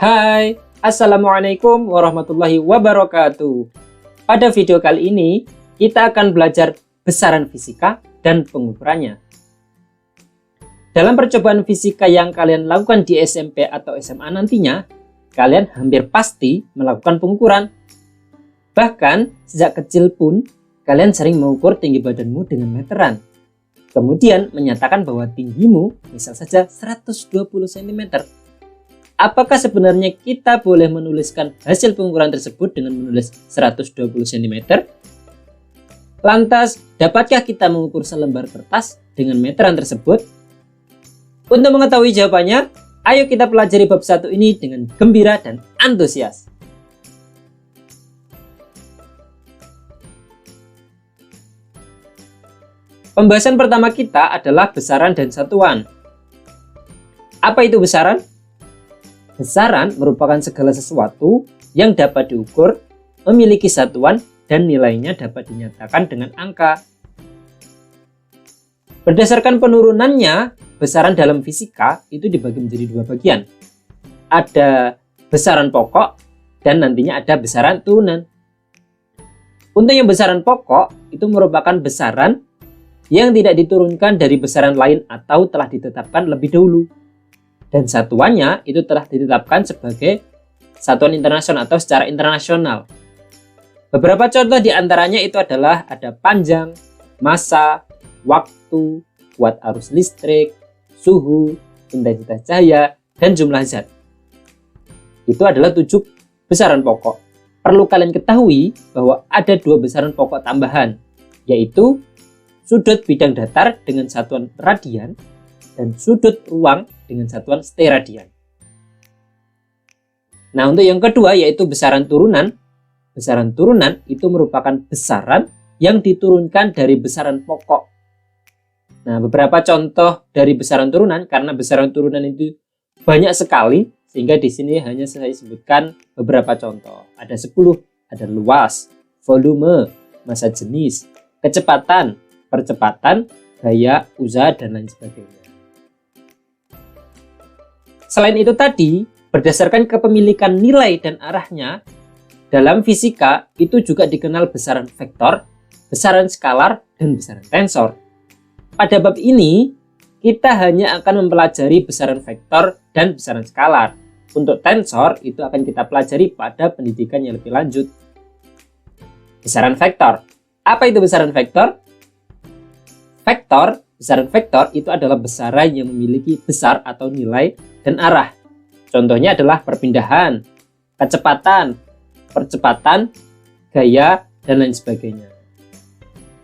Hai, Assalamualaikum warahmatullahi wabarakatuh. Pada video kali ini, kita akan belajar besaran fisika dan pengukurannya. Dalam percobaan fisika yang kalian lakukan di SMP atau SMA nantinya, kalian hampir pasti melakukan pengukuran. Bahkan, sejak kecil pun, kalian sering mengukur tinggi badanmu dengan meteran. Kemudian menyatakan bahwa tinggimu, misal saja 120 cm. Apakah sebenarnya kita boleh menuliskan hasil pengukuran tersebut dengan menulis 120 cm? Lantas, dapatkah kita mengukur selembar kertas dengan meteran tersebut? Untuk mengetahui jawabannya, ayo kita pelajari bab 1 ini dengan gembira dan antusias. Pembahasan pertama kita adalah besaran dan satuan. Apa itu besaran? Besaran merupakan segala sesuatu yang dapat diukur, memiliki satuan, dan nilainya dapat dinyatakan dengan angka. Berdasarkan penurunannya, besaran dalam fisika itu dibagi menjadi dua bagian. Ada besaran pokok dan nantinya ada besaran turunan. Untuk yang besaran pokok itu merupakan besaran yang tidak diturunkan dari besaran lain atau telah ditetapkan lebih dahulu. Dan satuannya itu telah ditetapkan sebagai satuan internasional atau secara internasional. Beberapa contoh diantaranya itu adalah ada panjang, massa, waktu, kuat arus listrik, suhu, intensitas cahaya, dan jumlah zat. Itu adalah 7 besaran pokok. Perlu kalian ketahui bahwa ada 2 besaran pokok tambahan, yaitu sudut bidang datar dengan satuan radian dan sudut ruang dengan satuan steradian. Nah, untuk yang kedua yaitu besaran turunan. Besaran turunan itu merupakan besaran yang diturunkan dari besaran pokok. Nah, beberapa contoh dari besaran turunan, karena besaran turunan itu banyak sekali, sehingga di sini hanya saya sebutkan beberapa contoh. Ada 10, ada luas, volume, massa jenis, kecepatan, percepatan, gaya, usaha, dan lain sebagainya. Selain itu tadi, berdasarkan kepemilikan nilai dan arahnya, dalam fisika itu juga dikenal besaran vektor, besaran skalar, dan besaran tensor. Pada bab ini, kita hanya akan mempelajari besaran vektor dan besaran skalar. Untuk tensor, itu akan kita pelajari pada pendidikan yang lebih lanjut. Besaran vektor. Apa itu besaran vektor? Besaran vektor itu adalah besaran yang memiliki besar atau nilai dan arah. Contohnya adalah perpindahan, kecepatan, percepatan, gaya, dan lain sebagainya.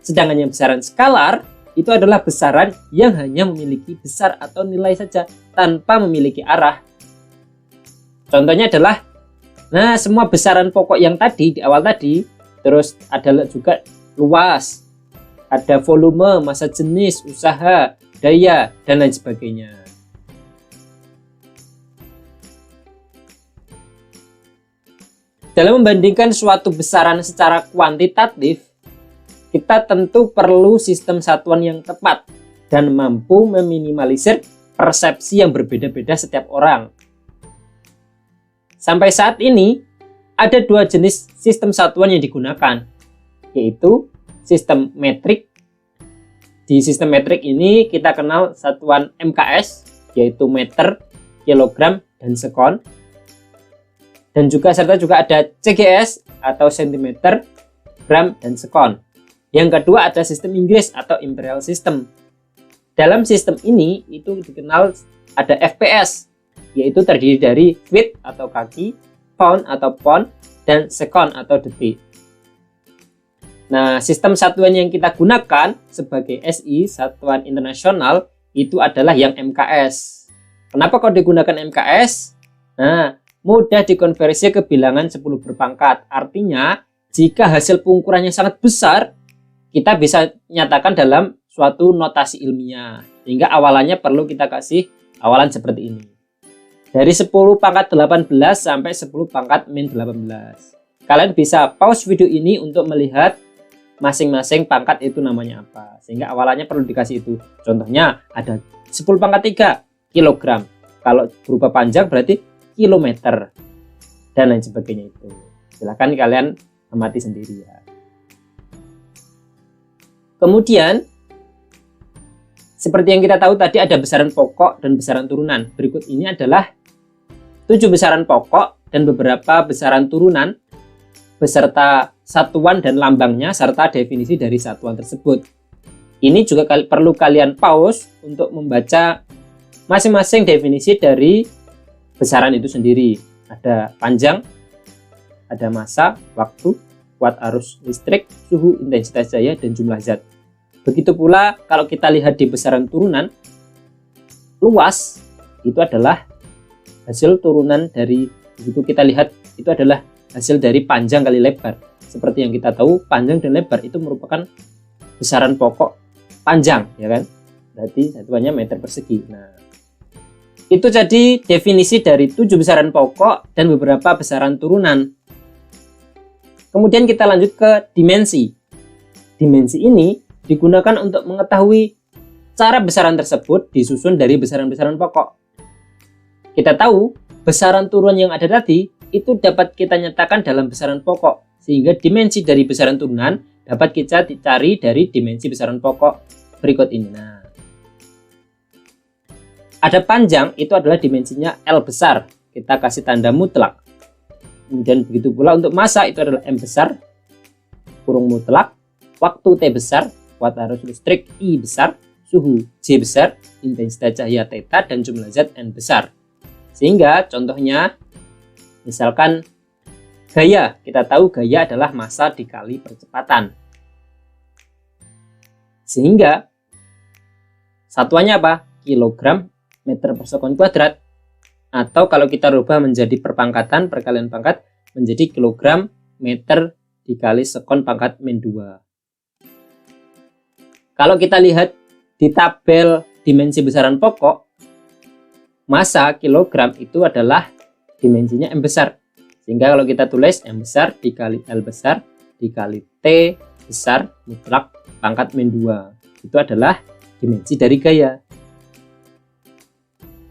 Sedangkan yang besaran skalar itu adalah besaran yang hanya memiliki besar atau nilai saja tanpa memiliki arah. Contohnya adalah, nah, semua besaran pokok yang tadi di awal tadi, terus ada juga luas, ada volume, massa jenis, usaha, daya, dan lain sebagainya. Dalam membandingkan suatu besaran secara kuantitatif, kita tentu perlu sistem satuan yang tepat dan mampu meminimalisir persepsi yang berbeda-beda setiap orang. Sampai saat ini, ada 2 jenis sistem satuan yang digunakan, yaitu sistem metrik. Di sistem metrik ini kita kenal satuan MKS, yaitu meter, kilogram, dan sekon. Dan serta juga ada CGS atau centimeter, gram, dan sekon. Yang kedua ada sistem Inggris atau Imperial System. Dalam sistem ini itu dikenal ada FPS, yaitu terdiri dari feet atau kaki, pound atau pound, dan sekon atau detik. Nah, sistem satuan yang kita gunakan sebagai SI, satuan internasional, itu adalah yang MKS. Kenapa kok digunakan MKS? Nah, mudah dikonversi ke bilangan 10 berpangkat. Artinya, jika hasil pengukurannya sangat besar, kita bisa nyatakan dalam suatu notasi ilmiah. Sehingga awalannya perlu kita kasih awalan seperti ini. Dari 10 pangkat 18 sampai 10 pangkat min 18. Kalian bisa pause video ini untuk melihat masing-masing pangkat itu namanya apa. Sehingga awalannya perlu dikasih itu. Contohnya ada 10 pangkat 3 kilogram. Kalau berupa panjang berarti kilometer, dan lain sebagainya itu. Silahkan kalian amati sendiri ya. Kemudian, seperti yang kita tahu tadi ada besaran pokok dan besaran turunan. Berikut ini adalah 7 besaran pokok dan beberapa besaran turunan beserta satuan dan lambangnya serta definisi dari satuan tersebut. Ini juga perlu kalian pause untuk membaca masing-masing definisi dari besaran itu sendiri. Ada panjang, ada massa, waktu, kuat arus listrik, suhu, intensitas cahaya, dan jumlah zat. Begitu pula kalau kita lihat di besaran turunan, luas itu adalah hasil turunan dari, begitu kita lihat itu adalah hasil dari panjang kali lebar. Seperti yang kita tahu, panjang dan lebar itu merupakan besaran pokok panjang, ya kan? Berarti satuannya meter persegi. Nah, itu jadi definisi dari 7 besaran pokok dan beberapa besaran turunan. Kemudian kita lanjut ke dimensi. Dimensi ini digunakan untuk mengetahui cara besaran tersebut disusun dari besaran-besaran pokok. Kita tahu besaran turunan yang ada tadi itu dapat kita nyatakan dalam besaran pokok, sehingga dimensi dari besaran turunan dapat kita cari dari dimensi besaran pokok berikut ini. Nah, ada panjang, itu adalah dimensinya L besar, kita kasih tanda mutlak. Kemudian begitu pula untuk massa, itu adalah M besar, kurung mutlak, waktu T besar, kuat arus listrik I besar, suhu J besar, intensitas cahaya theta, dan jumlah zat N besar. Sehingga contohnya, misalkan gaya, kita tahu gaya adalah massa dikali percepatan. Sehingga satuannya apa? Kilogram meter per sekon kuadrat, atau kalau kita rubah menjadi perpangkatan, perkalian pangkat menjadi kilogram meter dikali sekon pangkat min 2. Kalau kita lihat di tabel dimensi besaran pokok, massa kilogram itu adalah dimensinya M besar, sehingga kalau kita tulis M besar dikali L besar dikali T besar mutlak pangkat min 2, itu adalah dimensi dari gaya.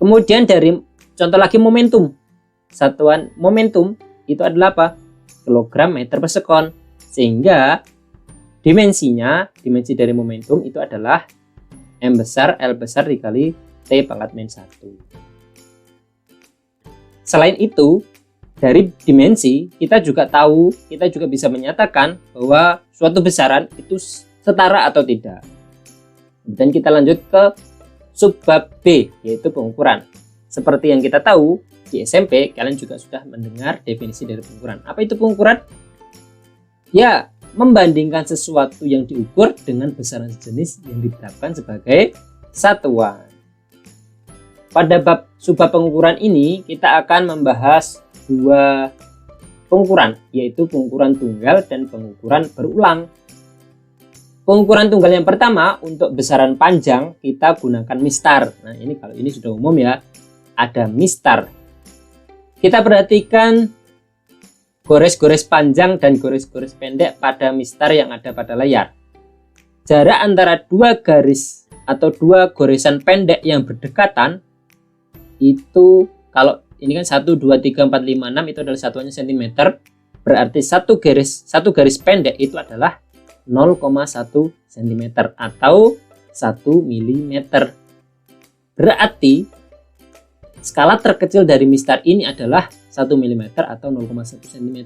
Kemudian dari contoh lagi momentum. Satuan momentum itu adalah apa? Kilogram meter per sekon. Sehingga dimensinya, dimensi dari momentum itu adalah M besar L besar dikali T pangkat min 1. Selain itu, dari dimensi kita juga tahu, kita juga bisa menyatakan bahwa suatu besaran itu setara atau tidak. Dan kita lanjut ke subbab B, yaitu pengukuran. Seperti yang kita tahu, di SMP kalian juga sudah mendengar definisi dari pengukuran. Apa itu pengukuran? Ya, membandingkan sesuatu yang diukur dengan besaran sejenis yang ditetapkan sebagai satuan. Pada bab subbab pengukuran ini, kita akan membahas 2 pengukuran, yaitu pengukuran tunggal dan pengukuran berulang. Pengukuran tunggal yang pertama untuk besaran panjang kita gunakan mistar. Nah, ini kalau ini sudah umum ya, ada mistar. Kita perhatikan gores-gores panjang dan gores-gores pendek pada mistar yang ada pada layar. Jarak antara 2 garis atau 2 goresan pendek yang berdekatan itu, kalau ini kan 1, 2, 3, 4, 5, 6 itu adalah satuannya cm. Berarti satu garis pendek itu adalah 0,1 cm atau 1 mm. Berarti skala terkecil dari mistar ini adalah 1 mm atau 0,1 cm.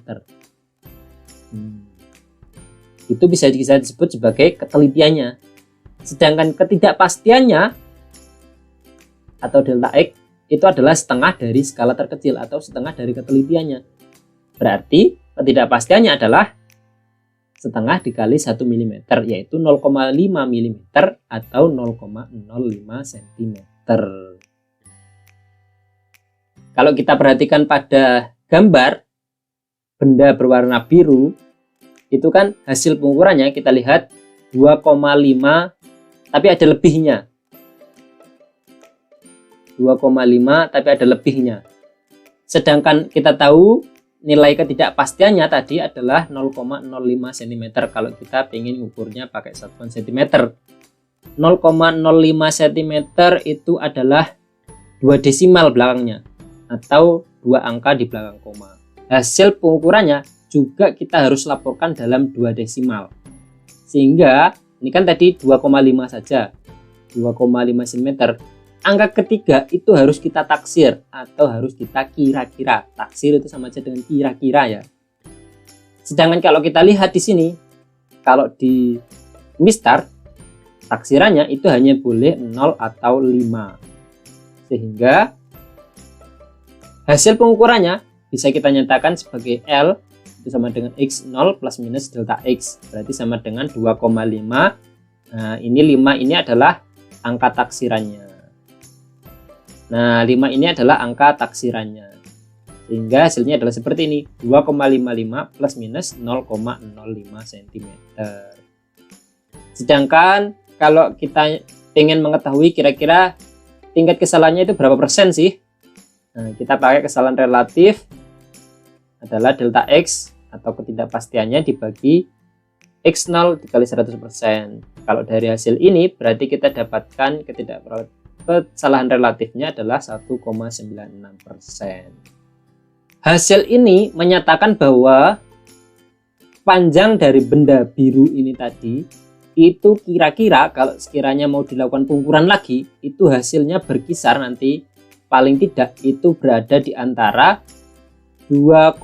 Itu bisa disebut sebagai ketelitiannya. Sedangkan ketidakpastiannya atau delta X itu adalah setengah dari skala terkecil atau setengah dari ketelitiannya. Berarti ketidakpastiannya adalah setengah dikali 1 mm, yaitu 0,5 mm atau 0,05 cm. Kalau kita perhatikan pada gambar benda berwarna biru, itu kan hasil pengukurannya kita lihat 2,5, tapi ada lebihnya. 2,5 tapi ada lebihnya. Sedangkan kita tahu nilai ketidakpastiannya tadi adalah 0,05 cm kalau kita ingin ngukurnya pakai satuan cm. 0,05 cm itu adalah 2 desimal belakangnya atau 2 angka di belakang koma. Hasil pengukurannya juga kita harus laporkan dalam 2 desimal. Sehingga ini kan tadi 2,5 saja, 2,5 cm. Angka ketiga itu harus kita taksir atau harus kita kira-kira. Taksir itu sama aja dengan kira-kira ya. Sedangkan kalau kita lihat di sini, kalau di MiSTAR, taksirannya itu hanya boleh 0 atau 5. Sehingga hasil pengukurannya bisa kita nyatakan sebagai L itu sama dengan X0 plus minus delta X. Berarti sama dengan 2,5. Nah, ini 5 ini adalah angka taksirannya. Nah, 5 ini adalah angka taksirannya. Sehingga hasilnya adalah seperti ini, 2,55 plus minus 0,05 cm. Sedangkan kalau kita ingin mengetahui kira-kira tingkat kesalahannya itu berapa persen sih? Nah, kita pakai kesalahan relatif adalah delta X atau ketidakpastiannya dibagi X0 dikali 100%. Kalau dari hasil ini berarti kita dapatkan kesalahan relatifnya adalah 1,96%. Hasil ini menyatakan bahwa panjang dari benda biru ini tadi itu kira-kira kalau sekiranya mau dilakukan pengukuran lagi itu hasilnya berkisar nanti paling tidak itu berada di antara 2,50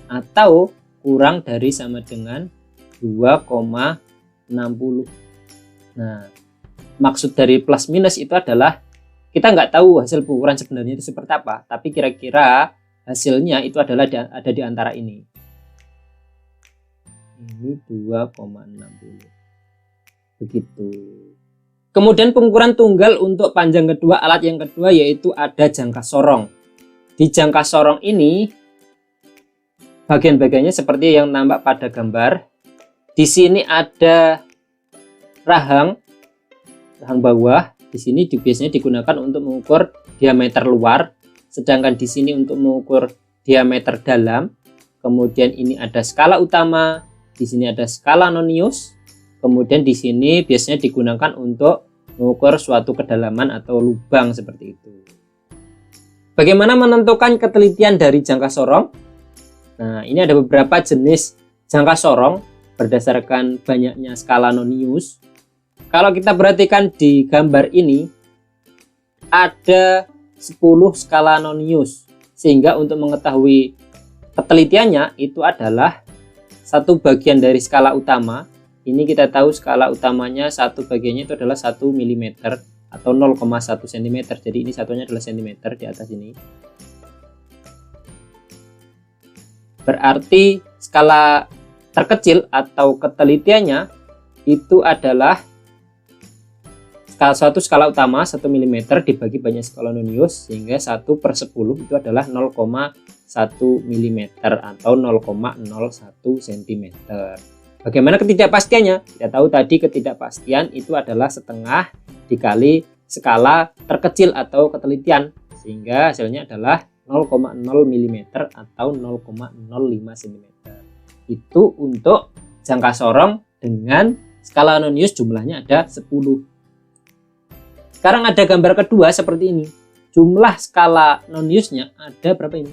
atau kurang dari sama dengan 2,60. Nah, maksud dari plus minus itu adalah kita nggak tahu hasil pengukuran sebenarnya itu seperti apa, tapi kira-kira hasilnya itu adalah ada di antara ini. Ini 2,60. Begitu. Kemudian pengukuran tunggal untuk panjang kedua, alat yang kedua yaitu ada jangka sorong. Di jangka sorong ini bagian-bagiannya seperti yang nampak pada gambar. Di sini ada rahang bawah. Di sini biasanya digunakan untuk mengukur diameter luar, sedangkan di sini untuk mengukur diameter dalam. Kemudian ini ada skala utama, di sini ada skala nonius. Kemudian di sini biasanya digunakan untuk mengukur suatu kedalaman atau lubang seperti itu. Bagaimana menentukan ketelitian dari jangka sorong? Nah, ini ada beberapa jenis jangka sorong berdasarkan banyaknya skala nonius. Kalau kita perhatikan di gambar ini ada 10 skala nonius, sehingga untuk mengetahui ketelitiannya itu adalah satu bagian dari skala utama. Ini kita tahu skala utamanya satu bagiannya itu adalah 1 mm atau 0,1 cm. Jadi ini satunya adalah cm di atas ini. Berarti skala terkecil atau ketelitiannya itu adalah suatu skala utama 1 mm dibagi banyak skala nonius, sehingga 1/10 itu adalah 0,1 mm atau 0,01 cm. Bagaimana ketidakpastiannya? Kita tahu tadi ketidakpastian itu adalah setengah dikali skala terkecil atau ketelitian, sehingga hasilnya adalah 0,0 mm atau 0,05 cm. Itu untuk jangka sorong dengan skala nonius jumlahnya ada 10. Sekarang ada gambar kedua seperti ini. Jumlah skala noniusnya ada berapa ini?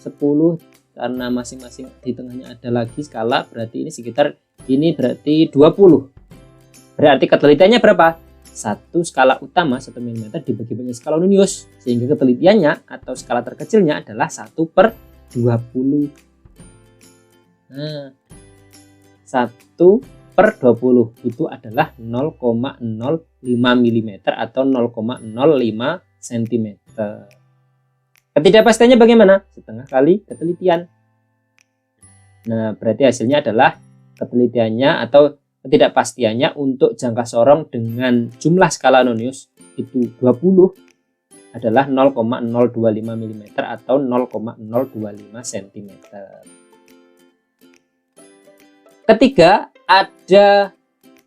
10, karena masing-masing di tengahnya ada lagi skala, berarti ini sekitar ini berarti 20. Berarti ketelitiannya berapa? Satu skala utama 1 mm dibagi banyak skala nonius, sehingga ketelitiannya atau skala terkecilnya adalah 1/20. Nah, 1/20 itu adalah 0,05 mm atau 0,05 cm. Ketidakpastiannya bagaimana? Setengah kali ketelitian. Nah, berarti hasilnya adalah ketelitiannya atau ketidakpastiannya untuk jangka sorong dengan jumlah skala nonius itu 20 adalah 0,025 mm atau 0,025 cm. Ketiga, ada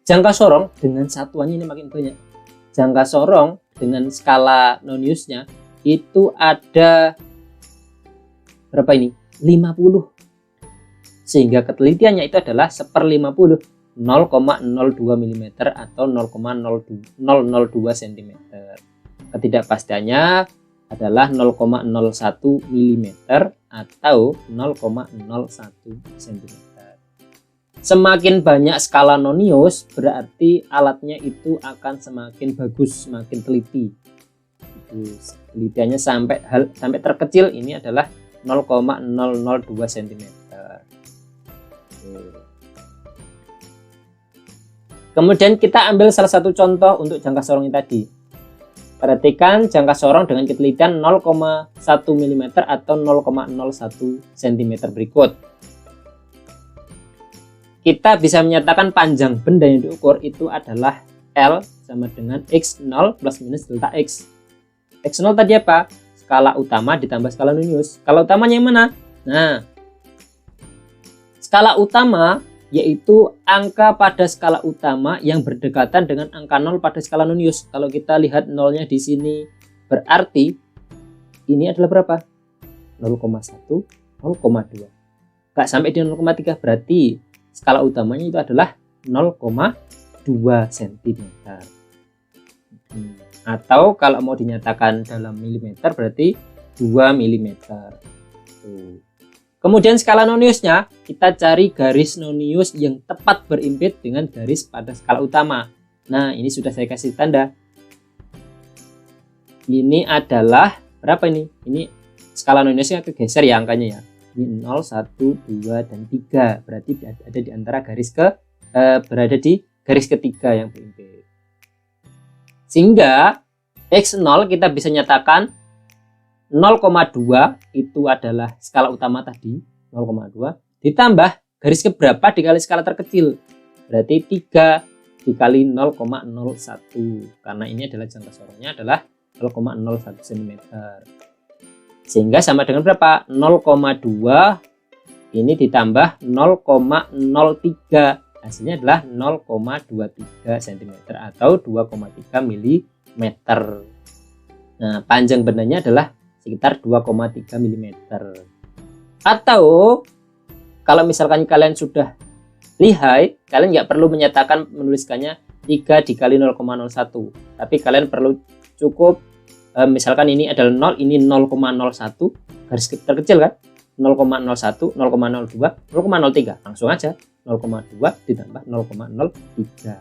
jangka sorong dengan satuannya ini makin banyak. Jangka sorong dengan skala noniusnya itu ada berapa ini? 50. Sehingga ketelitiannya itu adalah 1/50, 0,02 mm atau 0,002 cm. ketidakpastiannya adalah 0,01 mm atau 0,01 cm. Semakin banyak skala nonius berarti alatnya itu akan semakin bagus, semakin teliti. Telitiannya sampai terkecil ini adalah 0,002 cm. Kemudian kita ambil salah satu contoh untuk jangka sorong ini tadi. Perhatikan jangka sorong dengan ketelitian 0,1 mm atau 0,01 cm berikut. Kita bisa menyatakan panjang benda yang diukur itu adalah L sama dengan X0 plus minus delta X. X0 tadi apa? Skala utama ditambah skala nonius. Skala utamanya yang mana? Nah, skala utama yaitu angka pada skala utama yang berdekatan dengan angka 0 pada skala nonius. Kalau kita lihat nolnya di sini, berarti ini adalah berapa? 0,1, 0,2. Nggak sampai di 0,3, berarti skala utamanya itu adalah 0,2 cm. Atau kalau mau dinyatakan dalam milimeter berarti 2 mm. Kemudian skala noniusnya, kita cari garis nonius yang tepat berimpit dengan garis pada skala utama. Nah, ini sudah saya kasih tanda. Ini adalah berapa ini? Ini skala noniusnya kegeser ya angkanya ya. Ini 0, 1, 2, dan 3. Berarti ada di antara berada di garis ketiga yang berimpit. Sehingga X0 kita bisa nyatakan 0,2 itu adalah skala utama tadi, 0,2 ditambah garis keberapa dikali skala terkecil. Berarti 3 dikali 0,01 karena ini adalah jangka sorongnya adalah 0,01 cm. Sehingga sama dengan berapa? 0,2 ini ditambah 0,03. Hasilnya adalah 0,23 cm atau 2,3 mm. Nah, panjang bendanya adalah sekitar 2,3 mm. Atau kalau misalkan kalian sudah lihai, kalian nggak perlu menuliskannya 3 dikali 0,01. Tapi kalian perlu cukup misalkan ini adalah 0, ini 0,01, garis terkecil kan, 0,01, 0,02, 0,03, langsung aja 0,2 ditambah 0,03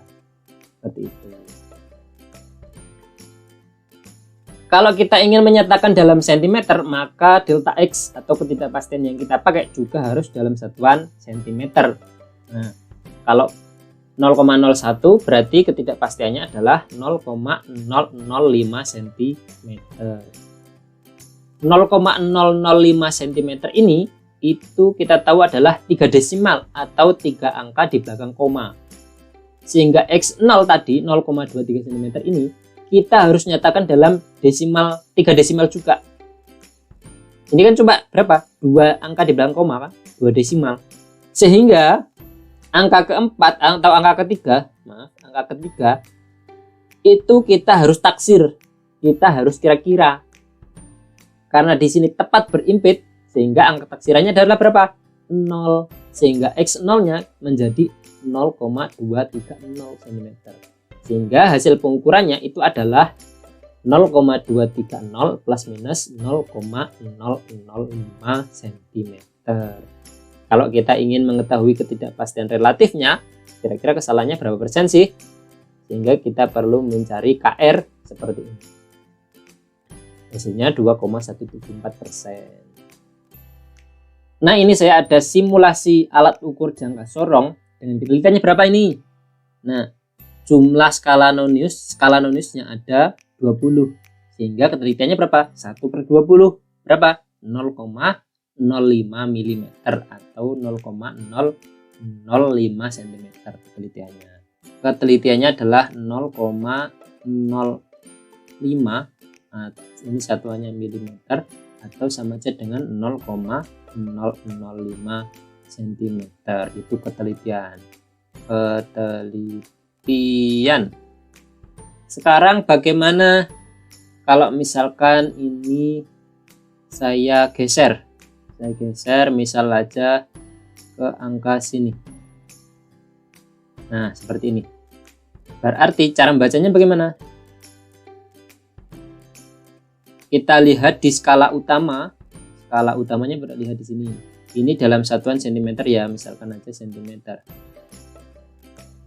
seperti itu. Kalau kita ingin menyatakan dalam cm, maka delta X atau ketidakpastian yang kita pakai juga harus dalam satuan cm. Nah, kalau 0,01 berarti ketidakpastiannya adalah 0,005 cm. 0,005 cm ini itu kita tahu adalah 3 desimal atau 3 angka di belakang koma. Sehingga X0 tadi 0,23 cm ini kita harus nyatakan dalam desimal 3 desimal juga. Ini kan coba berapa? 2 angka di belakang koma kan? 2 desimal. Sehingga angka keempat atau angka ketiga itu kita harus taksir, kita harus kira-kira. Karena di sini tepat berimpit sehingga angka taksirannya adalah berapa? 0. Sehingga X0-nya menjadi 0,230 cm. Sehingga hasil pengukurannya itu adalah 0,230 plus minus 0,005 cm. Kalau kita ingin mengetahui ketidakpastian relatifnya, kira-kira kesalahannya berapa persen sih? Sehingga kita perlu mencari KR seperti ini. Hasilnya 2,174%. Nah, ini saya ada simulasi alat ukur jangka sorong dengan ketelitiannya berapa ini? Nah, jumlah skala noniusnya ada 20. Sehingga ketelitiannya berapa? 1/20. Berapa? 0,05 mm atau 0,005 cm ketelitiannya. Ketelitiannya adalah 0,05, ini satuannya milimeter atau sama aja dengan 0,005 cm. Itu ketelitian. Sekarang bagaimana kalau misalkan ini saya geser misal aja ke angka sini. Nah, seperti ini. Berarti cara membacanya bagaimana? kita lihat di skala utama. Skala utamanya lihat di sini. Ini dalam satuan cm ya, misalkan aja cm.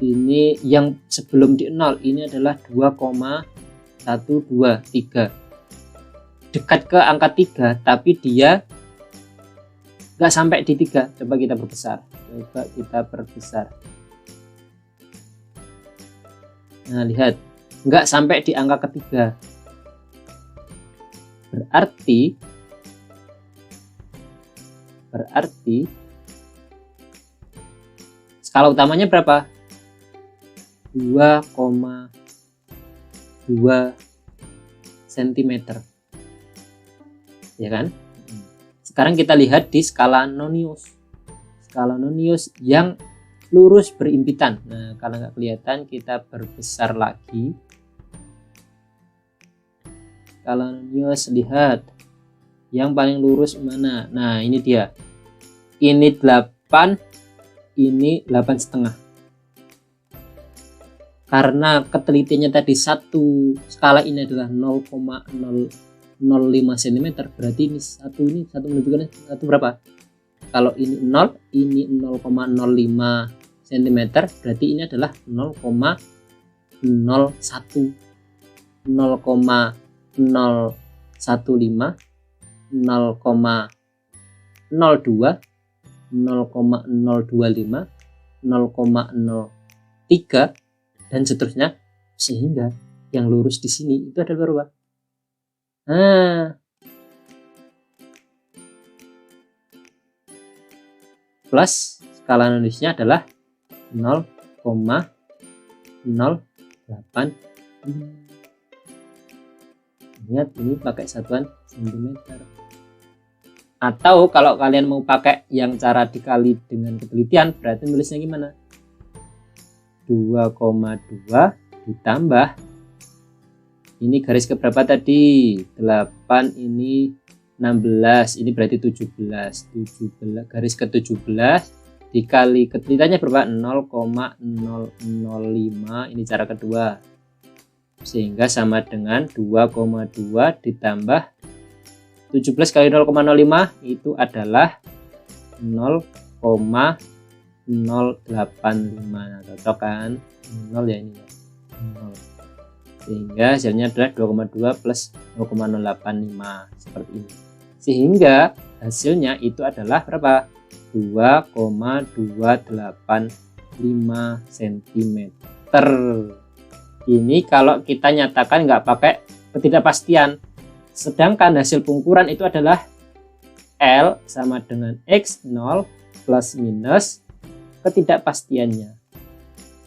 Ini yang sebelum di 0 ini adalah 2,123. Dekat ke angka 3, tapi dia nggak sampai di 3. Coba kita perbesar. Nah, lihat, nggak sampai di angka ketiga. Berarti skala utamanya berapa? 2,2 cm. Ya kan? Sekarang kita lihat di skala Nonius. Skala Nonius yang lurus berimpitan. Nah, kalau nggak kelihatan kita perbesar lagi. Skala Nonius, lihat yang paling lurus mana? Nah, ini dia. Ini 8, ini 8,5. Karena ketelitiannya tadi satu skala ini adalah 0,005 cm, berarti ini satu menunjukkan satu berapa? Kalau ini 0, ini 0,05 cm, berarti ini adalah 0,01, 0,015, 0,02, 0,025, 0,03 dan seterusnya, sehingga yang lurus di sini itu adalah berapa? Nah, plus skala Noniusnya adalah 0,085. Lihat, ini pakai satuan cm. Atau kalau kalian mau pakai yang cara dikali dengan ketelitian, berarti nulisnya gimana? 2,2 ditambah, ini garis keberapa tadi? 8, ini 16, ini berarti 17. Garis ke-17 dikali ketelitiannya berapa? 0,005, ini cara kedua. Sehingga sama dengan 2,2 ditambah 17 kali 0,05 itu adalah 0,085. Cocok kan? 0 ya ini ya. 0. Sehingga hasilnya adalah 2,2 plus 0,085 seperti ini. Sehingga hasilnya itu adalah berapa? 2,285 cm. Ini kalau kita nyatakan nggak pakai ketidakpastian. Sedangkan hasil pengukuran itu adalah L sama dengan X0 plus minus ketidakpastiannya.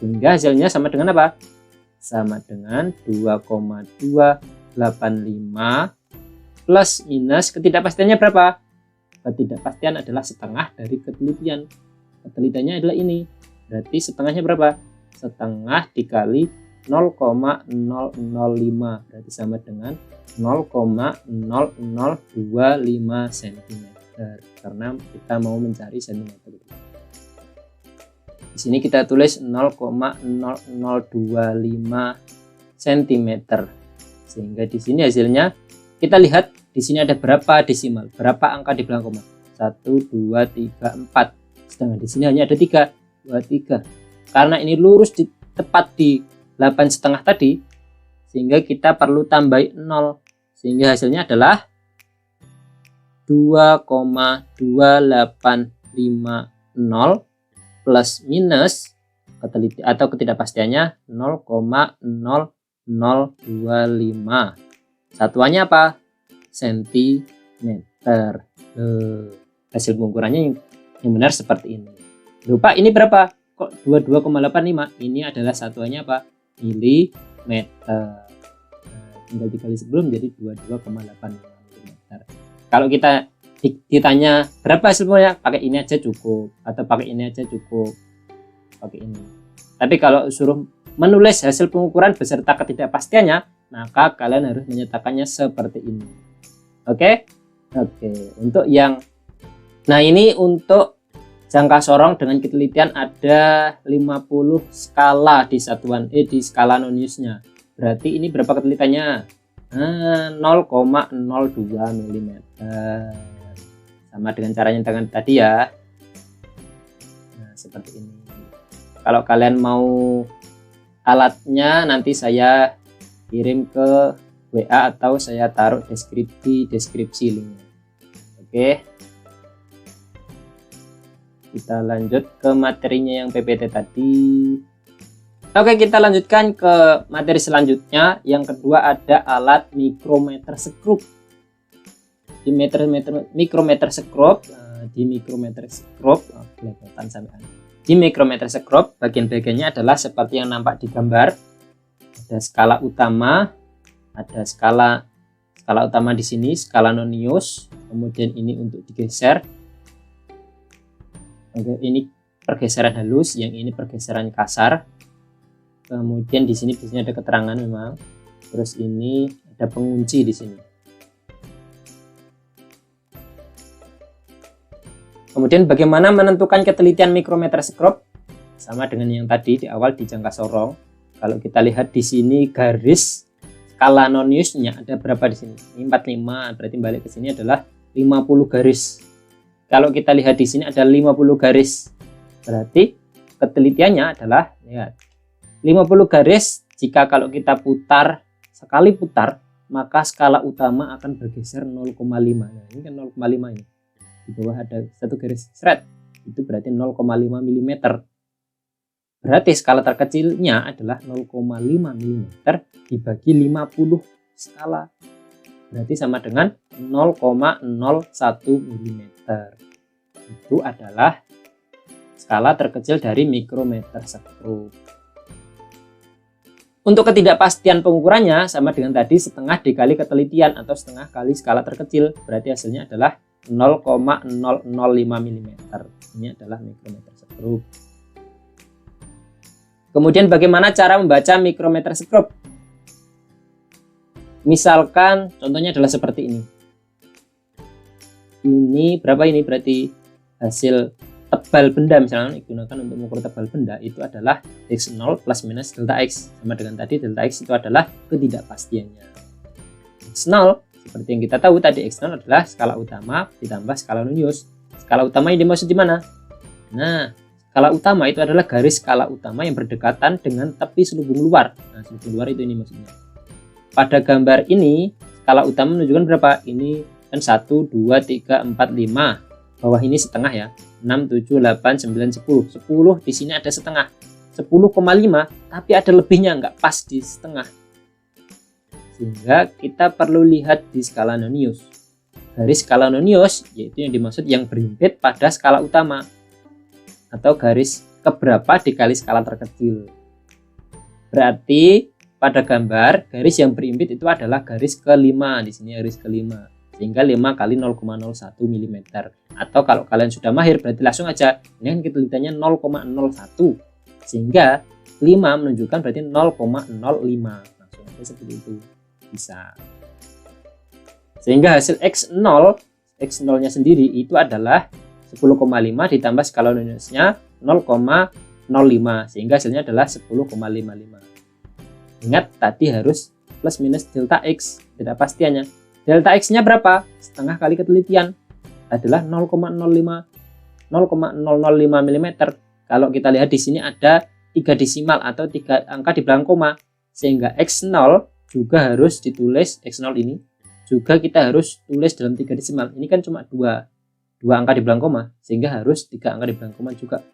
Sehingga hasilnya sama dengan apa? Sama dengan 2,285 plus minus ketidakpastiannya berapa? Ketidakpastian adalah setengah dari ketelitian. Ketelitiannya adalah ini. Berarti setengahnya berapa? Setengah dikali 0,005, berarti sama dengan 0,0025 cm. Karena kita mau mencari cm. Di sini kita tulis 0,0025 cm. Sehingga di sini hasilnya kita lihat di sini ada berapa desimal, berapa angka di belakang koma? 1, 2, 3, 4. Sedangkan di sini hanya ada 3, 2, 3. Karena ini lurus tepat di 8,5 tadi, sehingga kita perlu tambah 0, sehingga hasilnya adalah 2,2850 plus minus atau ketidakpastiannya 0,0025. Satuannya apa? Sentimeter. Hasil pengukurannya yang benar seperti ini. Lupa ini berapa? Kok 22,85? Ini adalah satuannya apa? Milimeter. Tinggal dikali sebelum jadi 22,85 milimeter. Kalau kita ditanya berapa hasilnya, pakai ini aja cukup, atau pakai ini aja cukup, pakai ini. Tapi kalau suruh menulis hasil pengukuran beserta ketidakpastiannya, maka kalian harus menyatakannya seperti ini. Oke? Untuk yang, nah ini untuk jangka sorong dengan ketelitian ada 50 skala di satuan di skala Noniusnya. Berarti ini berapa ketelitiannya? 0,02 mm. Sama dengan caranya dengan tadi ya. Nah, seperti ini. Kalau kalian mau alatnya nanti saya kirim ke WA atau saya taruh deskripsi linknya. Oke, kita lanjut ke materinya yang PPT tadi. Oke, kita lanjutkan ke materi selanjutnya. Yang kedua ada alat micrometer scope. Di micrometer scope, di micrometer scope bagian-bagiannya adalah seperti yang nampak di gambar. Ada skala utama, ada skala utama di sini, skala nonius, kemudian ini untuk digeser. Oke, ini pergeseran halus, yang ini pergeseran kasar. Kemudian di sini biasanya ada keterangan memang. Terus ini ada pengunci di sini. Kemudian bagaimana menentukan ketelitian micrometer scope? Sama dengan yang tadi di awal di jangka sorong. Kalau kita lihat di sini garis skala noniusnya ada berapa di sini? Ini 45, berarti balik ke sini adalah 50 garis. Kalau kita lihat di sini ada 50 garis. Berarti ketelitiannya adalah lihat 50 garis. Jika kalau kita putar sekali putar, maka skala utama akan bergeser 0,5. Nah, ini kan 0,5 ini. Di bawah ada satu garis seret, itu berarti 0,5 mm. Berarti skala terkecilnya adalah 0,5 mm dibagi 50 skala, berarti sama dengan 0,01 mm. Itu adalah skala terkecil dari micrometer scope. Untuk ketidakpastian pengukurannya sama dengan tadi, setengah dikali ketelitian atau setengah kali skala terkecil, berarti hasilnya adalah 0,005 mm. Ini adalah micrometer scope. Kemudian bagaimana cara membaca micrometer scope? Misalkan contohnya adalah seperti ini. Ini berapa ini? Berarti hasil tebal benda misalnya digunakan untuk mengukur tebal benda itu adalah x0 plus minus delta x. Sama dengan tadi, delta x itu adalah ketidakpastiannya. x0 seperti yang kita tahu tadi, x0 adalah skala utama ditambah skala nonius. Skala utama yang dimaksud di mana? Nah, skala utama itu adalah garis skala utama yang berdekatan dengan tepi selubung luar. Nah, selubung luar itu ini maksudnya. Pada gambar ini, skala utama menunjukkan berapa? Ini kan 1, 2, 3, 4, 5. Bawah ini setengah ya. 6, 7, 8, 9, 10. 10 di sini ada setengah. 10,5, tapi ada lebihnya, nggak pas di setengah. Sehingga kita perlu lihat di skala nonius. Garis skala nonius yaitu yang dimaksud yang berhimpit pada skala utama, atau garis keberapa dikali skala terkecil. Berarti pada gambar garis yang berhimpit itu adalah garis kelima. Di sini garis kelima, sehingga 5 kali 0,01 mm. Atau kalau kalian sudah mahir berarti langsung aja, ini kan ketelitiannya 0,01, sehingga 5 menunjukkan berarti 0,05. Langsung aja seperti itu. Bisa. Sehingga hasil x0 nya sendiri itu adalah 10,5 ditambah skala noniusnya 0,05, sehingga hasilnya adalah 10,55. Ingat tadi harus plus minus delta x, tidak pastiannya. Delta x nya berapa? Setengah kali ketelitian adalah 0,05 mm. Kalau kita lihat di sini ada 3 desimal atau 3 angka di belakang koma, sehingga x0 juga harus ditulis, x0 ini juga kita harus tulis dalam 3 desimal. Ini kan cuma 2 angka di belakang koma, sehingga harus 3 angka di belakang koma juga.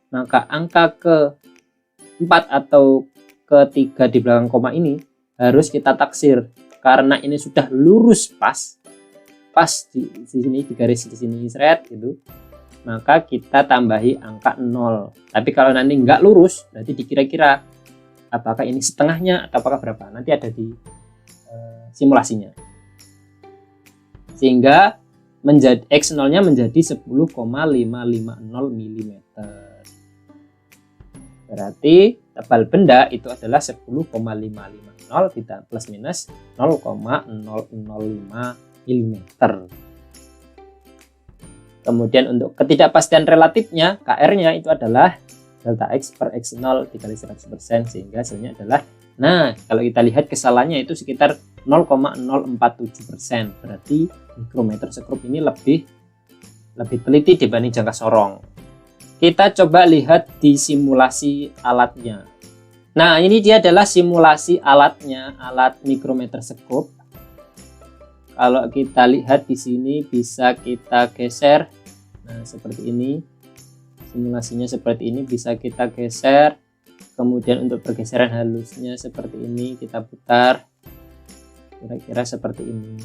Maka angka ke-4 atau ke-3 di belakang koma ini harus kita taksir, karena ini sudah lurus pas di sini, di garis di sini seret gitu, maka kita tambahi angka 0. Tapi kalau nanti nggak lurus, berarti dikira-kira apakah ini setengahnya atau apakah berapa, nanti ada di simulasinya. Sehingga menjadi x0 nya menjadi 10,550 mm. Berarti tebal benda itu adalah 10,550 kita plus minus 0,005 mm. Kemudian untuk ketidakpastian relatifnya, KR-nya itu adalah delta X per X0 dikali 100%, sehingga hasilnya adalah, nah kalau kita lihat kesalahannya itu sekitar 0,047%. Berarti mikrometer sekrup ini lebih teliti dibanding jangka sorong. Kita coba lihat di simulasi alatnya. Nah, ini dia adalah simulasi alatnya, alat mikrometer sekrup. Kalau kita lihat di sini bisa kita geser. Nah, seperti ini. Simulasinya seperti ini, bisa kita geser. Kemudian untuk pergeseran halusnya seperti ini, kita putar. Kira-kira seperti ini.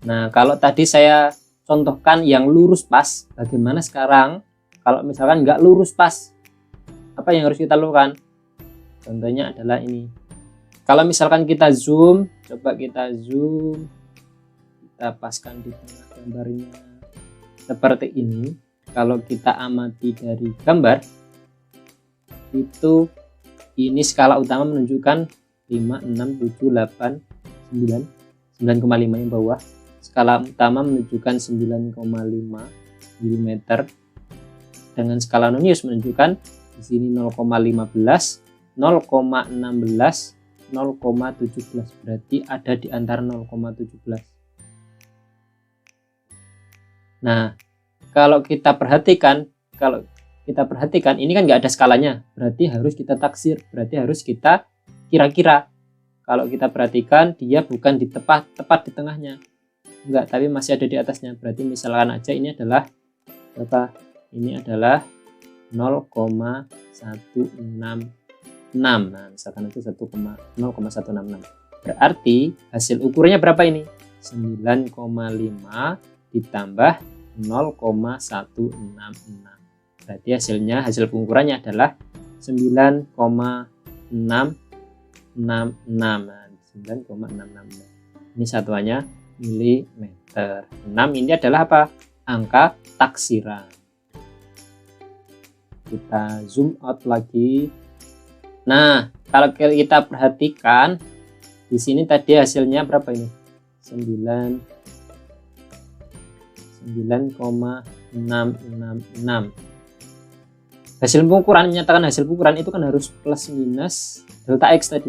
Nah, kalau tadi saya contohkan yang lurus pas, bagaimana sekarang kalau misalkan nggak lurus pas? Apa yang harus kita lakukan? Contohnya adalah ini. Kalau misalkan kita zoom, coba kita zoom, kita paskan di tengah gambarnya seperti ini. Kalau kita amati dari gambar, itu ini skala utama menunjukkan 5, 6, 7, 8, 9, 9,5 yang bawah. Skala utama menunjukkan 9,5 mm. Dengan skala nonius menunjukkan di sini 0,15, 0,16, 0,17. Berarti ada di antara 0,17. Nah, kalau kita perhatikan ini kan nggak ada skalanya. Berarti harus kita taksir. Berarti harus kita kira-kira. Kalau kita perhatikan dia bukan di tepat di tengahnya. Enggak, tapi masih ada di atasnya. Berarti misalkan aja ini adalah berapa? Ini adalah 0,166. Nah, misalkan itu 0,166. Berarti hasil ukurannya berapa ini? 9,5 ditambah 0,166. Berarti hasil pengukurannya adalah 9,666. Nah, 9,666. Ini satuannya milimeter. 6 ini adalah apa? Angka taksiran. Kita zoom out lagi. Nah, kalau kita perhatikan di sini tadi hasilnya berapa ini? 9,666. Hasil pengukuran, menyatakan hasil pengukuran itu kan harus plus minus delta X tadi.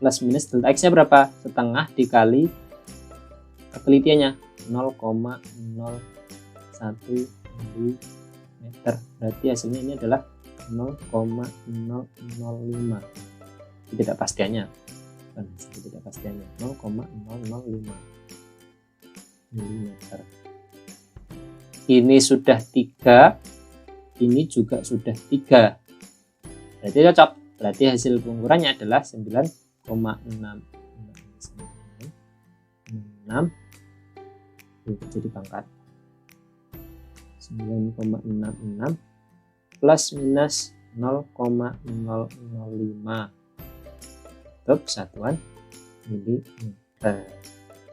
Plus minus delta X nya berapa? Setengah dikali ketelitiannya 0,01 mm. Berarti hasilnya ini adalah 0,005. Ketidakpastiannya 0,005 mm. Ini sudah 3, ini juga sudah 3. Berarti cocok. Berarti hasil pengukurannya adalah 9,666 jadi pangkat 9,66 plus minus 0,005 untuk satuan milimeter.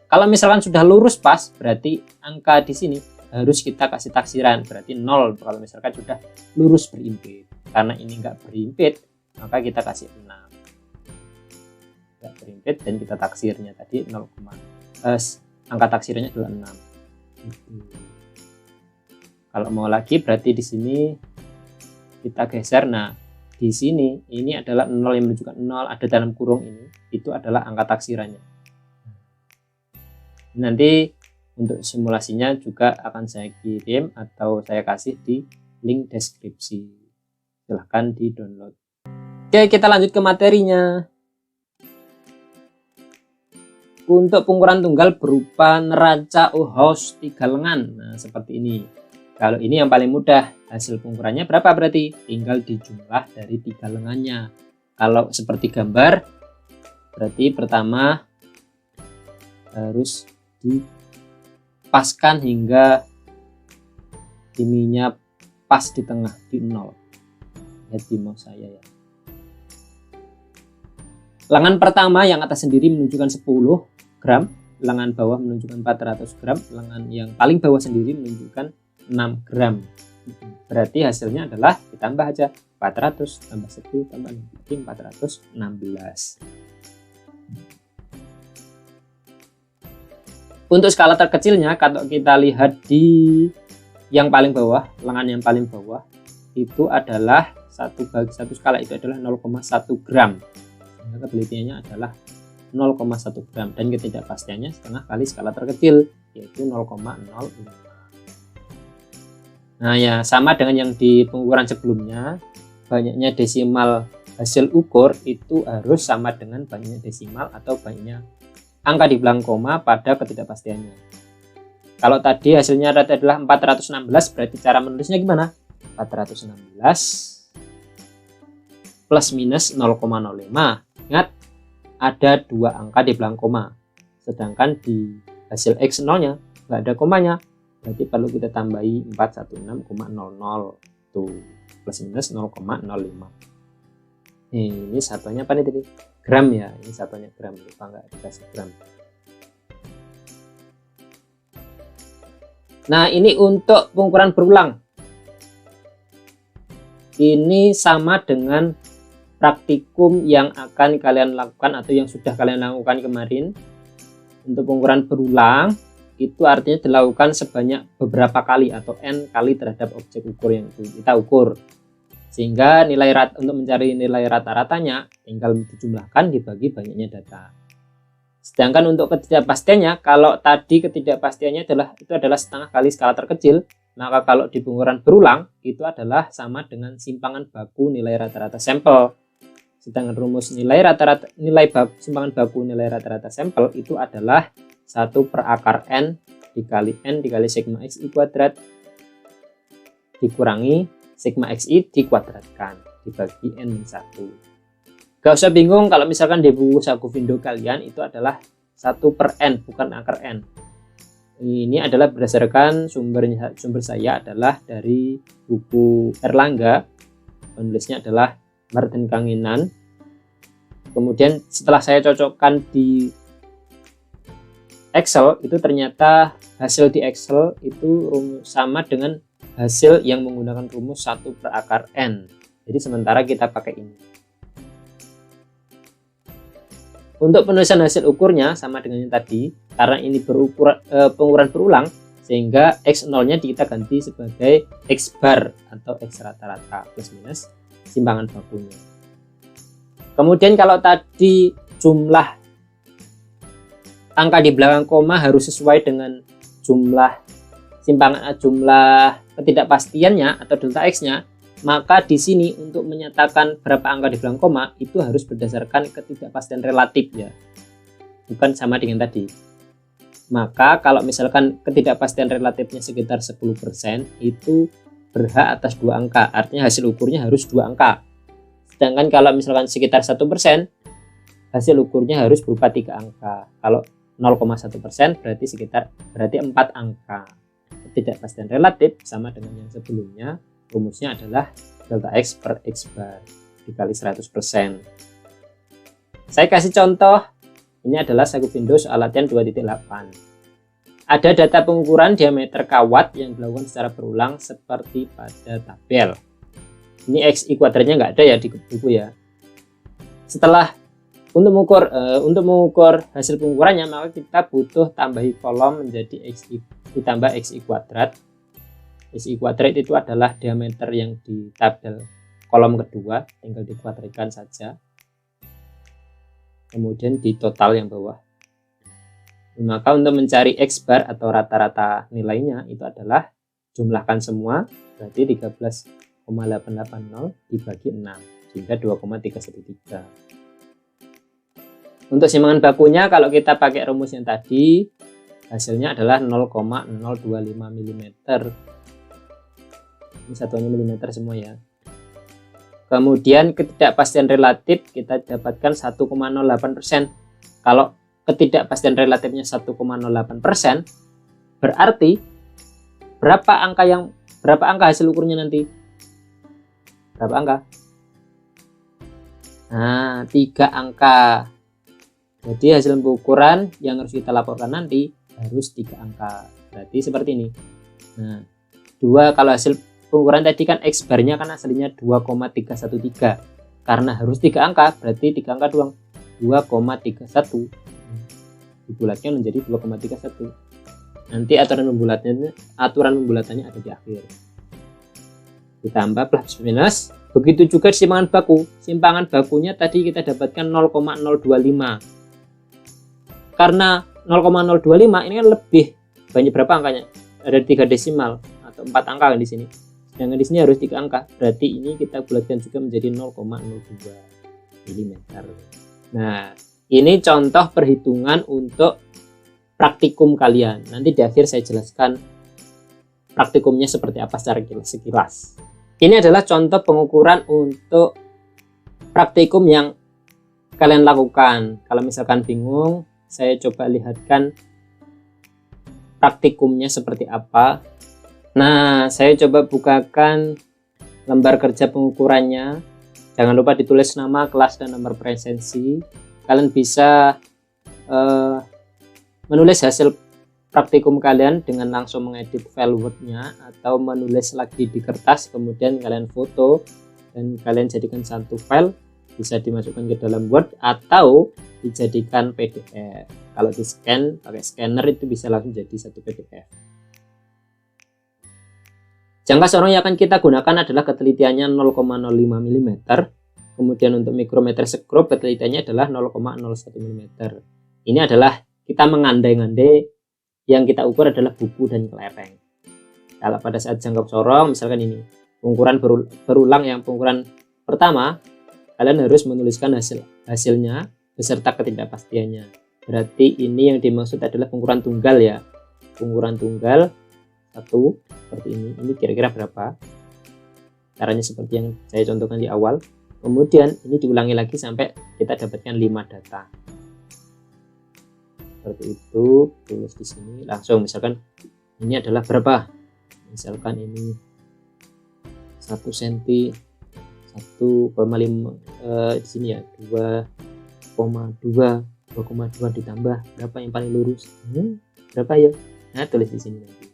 Kalau misalkan sudah lurus pas, berarti angka di sini harus kita kasih taksiran, berarti 0 kalau misalkan sudah lurus berimpit. Karena ini enggak berimpit, maka kita kasih 6. Enggak berimpit dan kita taksirnya tadi 0, angka taksirannya adalah 6. Kalau mau lagi berarti di sini kita geser. Nah, di sini ini adalah 0 yang menunjukkan 0 ada dalam kurung ini, itu adalah angka taksirannya. Nanti untuk simulasinya juga akan saya kirim atau saya kasih di link deskripsi. Silahkan di download. Oke, kita lanjut ke materinya. Untuk pengukuran tunggal berupa neraca Ohaus 3 lengan. Nah, seperti ini. Kalau ini yang paling mudah, hasil pengukurannya berapa berarti? Tinggal dijumlah dari 3 lengannya. Kalau seperti gambar, berarti pertama harus dipaskan hingga ininya pas di tengah, di 0. Lihat di mouse saya ya. Lengan pertama yang atas sendiri menunjukkan 10 gram, lengan bawah menunjukkan 400 gram, lengan yang paling bawah sendiri menunjukkan 6 gram. Berarti hasilnya adalah ditambah aja 400 tambah 10 tambah 6, 416. Untuk skala terkecilnya, kalau kita lihat di yang paling bawah, lengan yang paling bawah itu adalah satu skala itu adalah 0,1 gram. sehingga ketelitiannya adalah 0,1 gram dan ketidakpastiannya setengah kali skala terkecil, yaitu 0,05. Nah ya, sama dengan yang di pengukuran sebelumnya, banyaknya desimal hasil ukur itu harus sama dengan banyaknya desimal atau banyaknya angka di belakang koma pada ketidakpastiannya. Kalau tadi hasilnya adalah 416, berarti cara menulisnya gimana? 416 plus minus 0,05. Ingat, ada dua angka di belakang koma. Sedangkan di hasil X0 nya nggak ada komanya. Berarti perlu kita tambahi 416,00 tuh, plus minus 0,05. Ini satuannya apa nih tadi? Gram ya, ini satuannya gram, lupa nggak dikasih gram. Nah ini untuk pengukuran berulang. Ini sama dengan praktikum yang akan kalian lakukan atau yang sudah kalian lakukan kemarin. Untuk pengukuran berulang itu artinya dilakukan sebanyak beberapa kali atau n kali terhadap objek ukur yang kita ukur, sehingga untuk mencari nilai rata-ratanya tinggal dijumlahkan dibagi banyaknya data. Sedangkan untuk ketidakpastiannya, kalau tadi ketidakpastiannya itu adalah setengah kali skala terkecil, maka kalau di pengukuran berulang itu adalah sama dengan simpangan baku nilai rata-rata sampel. Sedangkan rumus simpangan baku nilai rata-rata sampel itu adalah 1 per akar n dikali sigma xi kuadrat dikurangi sigma xi dikuadratkan dibagi n-1. Gak usah bingung kalau misalkan di buku saku Vindo kalian itu adalah 1 per n, bukan akar n. Ini adalah berdasarkan sumber saya adalah dari buku Erlangga, penulisnya adalah Martin Kanginan. Kemudian setelah saya cocokkan di Excel, itu ternyata hasil di Excel itu sama dengan hasil yang menggunakan rumus 1 per akar n. Jadi sementara kita pakai ini. Untuk penulisan hasil ukurnya sama dengan yang tadi, karena ini pengukuran berulang, sehingga X0-nya kita ganti sebagai X bar atau X rata-rata plus minus simpangan bakunya. Kemudian kalau tadi jumlah angka di belakang koma harus sesuai dengan jumlah ketidakpastiannya atau delta X-nya, maka di sini untuk menyatakan berapa angka di belakang koma itu harus berdasarkan ketidakpastian relatif ya, bukan sama dengan tadi. Maka kalau misalkan ketidakpastian relatifnya sekitar 10%, itu berhak atas 2 angka, artinya hasil ukurnya harus 2 angka. Sedangkan kalau misalkan sekitar 1%, hasil ukurnya harus berupa 3 angka. Kalau 0,1% berarti 4 angka. Ketidakpastian relatif sama dengan yang sebelumnya, rumusnya adalah delta X per X bar dikali 100%. Saya kasih contoh, ini adalah saku Vindo soal latihan 2.8. Ada data pengukuran diameter kawat yang dilakukan secara berulang seperti pada tabel. Ini XI kuadratnya nggak ada ya di buku ya. Setelah untuk mengukur hasil pengukurannya, maka kita butuh tambahi kolom menjadi XI ditambah XI kuadrat. XI kuadrat itu adalah diameter yang di tabel kolom kedua, tinggal dikuadratkan saja. Kemudian di total yang bawah. Maka untuk mencari X bar atau rata-rata nilainya itu adalah jumlahkan semua, berarti 13,880 dibagi 6 sehingga 2,313. Untuk simpangan bakunya kalau kita pakai rumus yang tadi, hasilnya adalah 0,025 mm. Ini satuannya milimeter semua ya. Kemudian ketidakpastian relatif kita dapatkan 1,08%. Kalau ketidakpastian relatifnya 1,08%, berarti berapa angka hasil ukurnya nanti? Berapa angka? Nah, 3 angka. Jadi hasil pengukuran yang harus kita laporkan nanti harus 3 angka. Berarti seperti ini. Nah, 2 kalau hasil pengukuran tadi kan X barnya kan aslinya 2,313. Karena harus 3 angka, berarti 3 angka doang. 2,31. Dibulatkan menjadi 2,31. Nanti aturan pembulatannya ada di akhir. ditambah plus minus. Begitu juga simpangan baku. Simpangan bakunya tadi kita dapatkan 0,025. Karena 0,025 ini kan lebih banyak, berapa angkanya? Ada 3 desimal atau 4 angka di sini. Sedangkan di sini harus 3 angka. Berarti ini kita bulatkan juga menjadi 0,02 mm. Nah, ini contoh perhitungan untuk praktikum kalian. Nanti di akhir saya jelaskan praktikumnya seperti apa secara sekilas. Ini adalah contoh pengukuran untuk praktikum yang kalian lakukan. Kalau misalkan bingung, saya coba lihatkan praktikumnya seperti apa. Nah, saya coba bukakan lembar kerja pengukurannya. Jangan lupa ditulis nama, kelas, dan nomor presensi. Kalian bisa menulis hasil praktikum kalian dengan langsung mengedit file Word-nya, atau menulis lagi di kertas, kemudian kalian foto dan kalian jadikan satu file, bisa dimasukkan ke dalam Word atau dijadikan PDF. Kalau di scan pakai scanner itu bisa langsung jadi satu PDF. Jangka sorong yang akan kita gunakan adalah ketelitiannya 0,05 mm. Kemudian untuk mikrometer skrup ketelitiannya adalah 0,01 mm. Ini adalah kita mengandai-andai, yang kita ukur adalah buku dan kelereng. Kalau pada saat jangka sorong, misalkan ini pengukuran berulang yang pengukuran pertama, kalian harus menuliskan hasilnya beserta ketidakpastiannya. Berarti ini yang dimaksud adalah pengukuran tunggal ya. Pengukuran tunggal satu seperti ini. Ini kira-kira berapa? Caranya seperti yang saya contohkan di awal. Kemudian ini diulangi lagi sampai kita dapatkan 5 data. Seperti itu, tulis di sini langsung. Misalkan ini adalah berapa? Misalkan ini 1 cm 1,5 di sini ya, 2,2 ditambah berapa yang paling lurus? Berapa ya? Nah, tulis di sini nanti.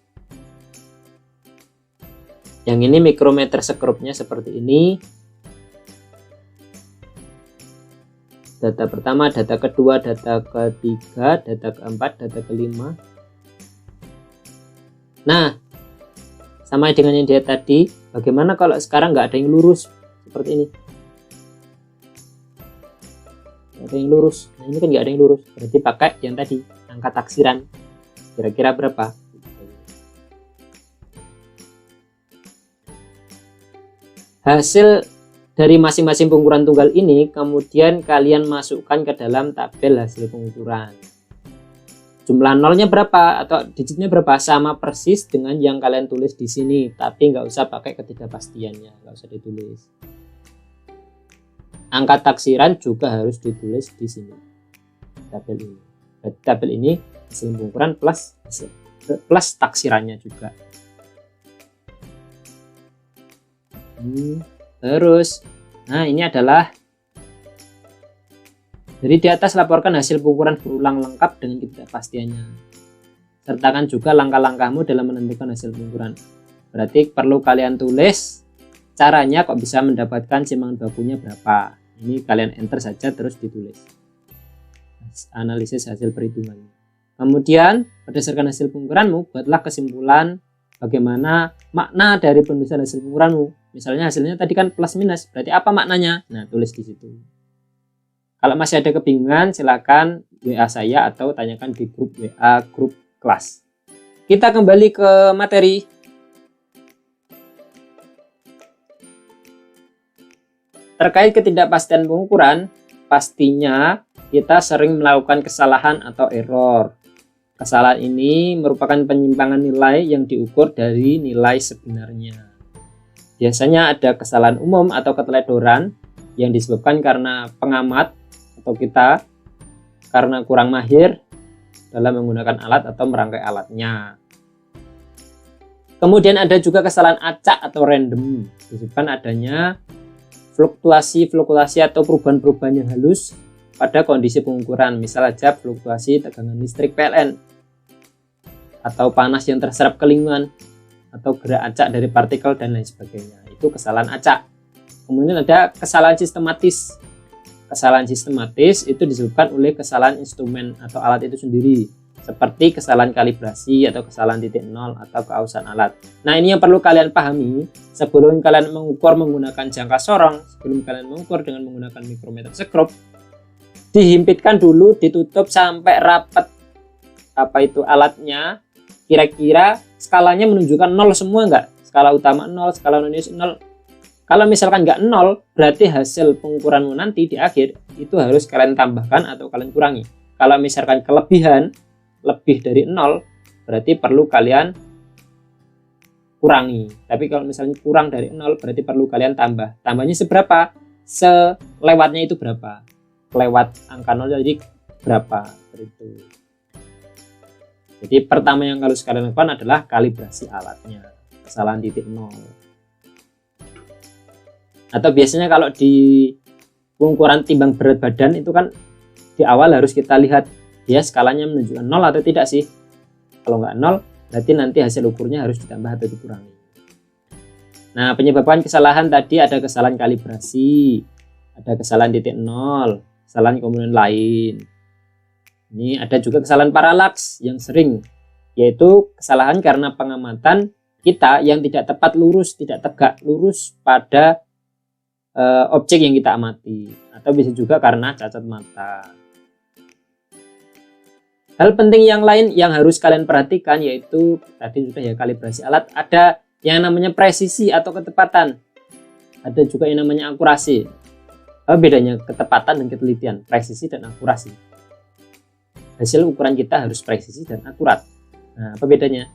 Yang ini mikrometer skrupnya seperti ini. Data pertama, data kedua, data ketiga, data keempat, data kelima. Nah, sama dengan yang dia tadi. Bagaimana kalau sekarang nggak ada yang lurus seperti ini? Nggak ada yang lurus. Nah, ini kan nggak ada yang lurus. Berarti pakai yang tadi, angka taksiran. Kira-kira berapa? Hasil dari masing-masing pengukuran tunggal ini kemudian kalian masukkan ke dalam tabel hasil pengukuran. Jumlah nolnya berapa atau digitnya berapa sama persis dengan yang kalian tulis di sini, tapi nggak usah pakai ketidakpastiannya, nggak usah ditulis. Angka taksiran juga harus ditulis di sini, tabel ini. Berarti tabel ini hasil pengukuran plus taksirannya juga. Terus, nah ini adalah jadi di atas laporkan hasil pengukuran berulang lengkap dengan ketidakpastiannya. Sertakan juga langkah-langkahmu dalam menentukan hasil pengukuran. Berarti perlu kalian tulis caranya kok bisa mendapatkan simpangan bakunya berapa. Ini kalian enter saja terus ditulis. Analisis hasil perhitungannya. Kemudian berdasarkan hasil pengukuranmu, buatlah kesimpulan bagaimana makna dari penulisan hasil pengukuranmu. Misalnya hasilnya tadi kan plus minus, berarti apa maknanya? Nah, tulis di situ. Kalau masih ada kebingungan, silakan WA saya atau tanyakan di grup WA grup kelas. Kita kembali ke materi. Terkait ketidakpastian pengukuran, pastinya kita sering melakukan kesalahan atau error. Kesalahan ini merupakan penyimpangan nilai yang diukur dari nilai sebenarnya. Biasanya ada kesalahan umum atau keteledoran yang disebabkan karena pengamat atau kita karena kurang mahir dalam menggunakan alat atau merangkai alatnya. Kemudian ada juga kesalahan acak atau random, disebabkan adanya fluktuasi atau perubahan-perubahan yang halus pada kondisi pengukuran. Misal aja fluktuasi tegangan listrik PLN atau panas yang terserap ke lingkungan, atau gerak acak dari partikel dan lain sebagainya. Itu kesalahan acak. Kemudian ada kesalahan sistematis. Kesalahan sistematis itu disebabkan oleh kesalahan instrumen atau alat itu sendiri. seperti kesalahan kalibrasi atau kesalahan titik nol atau keausan alat. Nah, ini yang perlu kalian pahami sebelum kalian mengukur menggunakan jangka sorong, sebelum kalian mengukur dengan menggunakan mikrometer sekrup, dihimpitkan dulu, ditutup sampai rapat alatnya, kira-kira skalanya menunjukkan 0 semua enggak? Skala utama 0, skala non-ius 0. Kalau misalkan enggak 0, berarti hasil pengukuranmu nanti di akhir itu harus kalian tambahkan atau kalian kurangi. Kalau misalkan kelebihan lebih dari 0, berarti perlu kalian kurangi. Tapi kalau misalnya kurang dari 0, berarti perlu kalian tambah. Tambahnya seberapa? Selewatnya itu berapa? Lewat angka 0 jadi berapa? Itu. Jadi pertama yang harus kalian lakukan adalah kalibrasi alatnya, kesalahan titik 0. Atau biasanya kalau di pengukuran timbang berat badan itu kan di awal harus kita lihat dia skalanya menunjukkan 0 atau tidak sih. Kalau nggak 0, berarti nanti hasil ukurnya harus ditambah atau dikurangi. Nah, penyebabkan kesalahan tadi ada kesalahan kalibrasi, ada kesalahan titik 0, kesalahan komponen lain. Ini ada juga kesalahan paralaks yang sering, yaitu kesalahan karena pengamatan kita yang tidak tepat lurus, tidak tegak lurus pada objek yang kita amati, atau bisa juga karena cacat mata. Hal penting yang lain yang harus kalian perhatikan yaitu tadi sudah ya kalibrasi alat, ada yang namanya presisi atau ketepatan, ada juga yang namanya akurasi. Apa bedanya ketepatan dan ketelitian, presisi dan akurasi? Hasil ukuran kita harus presisi dan akurat. Nah, apa bedanya?